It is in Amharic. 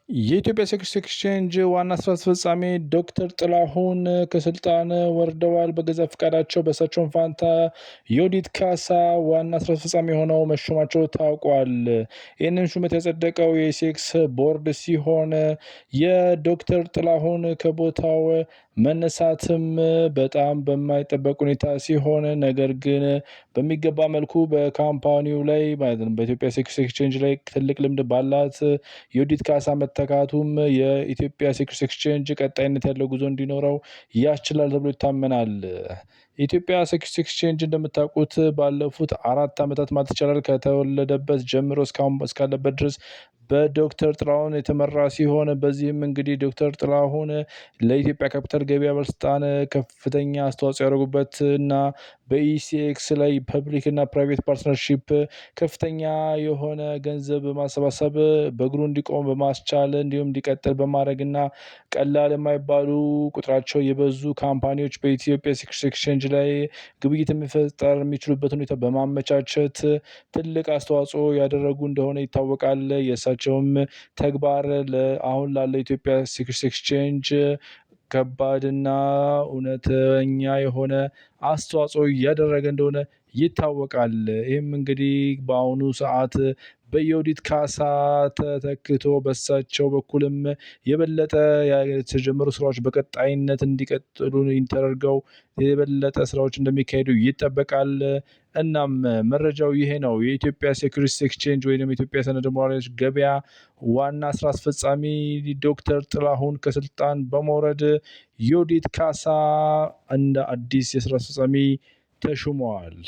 የኢትዮጵያ ሴኩሪቲስ ኤክስቼንጅ ዋና ስራ አስፈጻሚ ዶክተር ጥላሁን ከስልጣን ወርደዋል። በገዛ ፈቃዳቸው በእሳቸውም ፋንታ ዮዲት ካሳ ዋና ስራ አስፈጻሚ ሆነው መሾማቸው ታውቋል። ይህንን ሹመት ያጸደቀው የሴክስ ቦርድ ሲሆን የዶክተር ጥላሁን ከቦታው መነሳትም በጣም በማይጠበቅ ሁኔታ ሲሆን ነገር ግን በሚገባ መልኩ በካምፓኒው ላይ በኢትዮጵያ ሴኩሪቲስ ኤክስቼንጅ ላይ ትልቅ ልምድ ባላት ዮዲት ካሳ መተካቱም የኢትዮጵያ ሴኩሪቲስ ኤክስቼንጅ ቀጣይነት ያለው ጉዞ እንዲኖረው ያስችላል ተብሎ ይታመናል። የኢትዮጵያ ሴኩሪቲስ ኤክስቼንጅ እንደምታውቁት ባለፉት 4 ዓመታት ማለት ይቻላል ከተወለደበት ጀምሮ እስካሁን እስካለበት ድረስ በዶክተር ጥላሁን የተመራ ሲሆን በዚህም እንግዲህ ዶክተር ጥላሁን ለኢትዮጵያ ካፒታል ገበያ ባለስልጣን ከፍተኛ አስተዋጽኦ ያደረጉበት እና በኢሲኤክስ ላይ ፐብሊክ እና ፕራይቬት ፓርትነርሺፕ ከፍተኛ የሆነ ገንዘብ በማሰባሰብ በእግሩ እንዲቆም በማስቻል እንዲሁም እንዲቀጥል በማድረግና ቀላል የማይባሉ ቁጥራቸው የበዙ ካምፓኒዎች በኢትዮጵያ ሴኩሪቲስ ኤክስቼንጅ ላይ ግብይት የሚፈጠር የሚችሉበት ሁኔታ በማመቻቸት ትልቅ አስተዋጽኦ ያደረጉ እንደሆነ ይታወቃል። የእሳቸውም ተግባር አሁን ላለው ኢትዮጵያ ሴኩሪቲስ ኤክስቼንጅ ከባድና እውነተኛ የሆነ አስተዋጽኦ እያደረገ እንደሆነ ይታወቃል። ይህም እንግዲህ በአሁኑ ሰዓት በዮዲት ካሳ ተተክቶ በሳቸው በኩልም የበለጠ የተጀመሩ ስራዎች በቀጣይነት እንዲቀጥሉ ተደርገው የበለጠ ስራዎች እንደሚካሄዱ ይጠበቃል። እናም መረጃው ይሄ ነው። የኢትዮጵያ ሴኩሪቲስ ኤክስቼንጅ ወይም የኢትዮጵያ ሰነደ ሙዓረቦች ገበያ ዋና ስራ አስፈጻሚ ዶክተር ጥላሁን ከስልጣን በመውረድ ዮዲት ካሳ እንደ አዲስ የስራ አስፈጻሚ ተሹመዋል።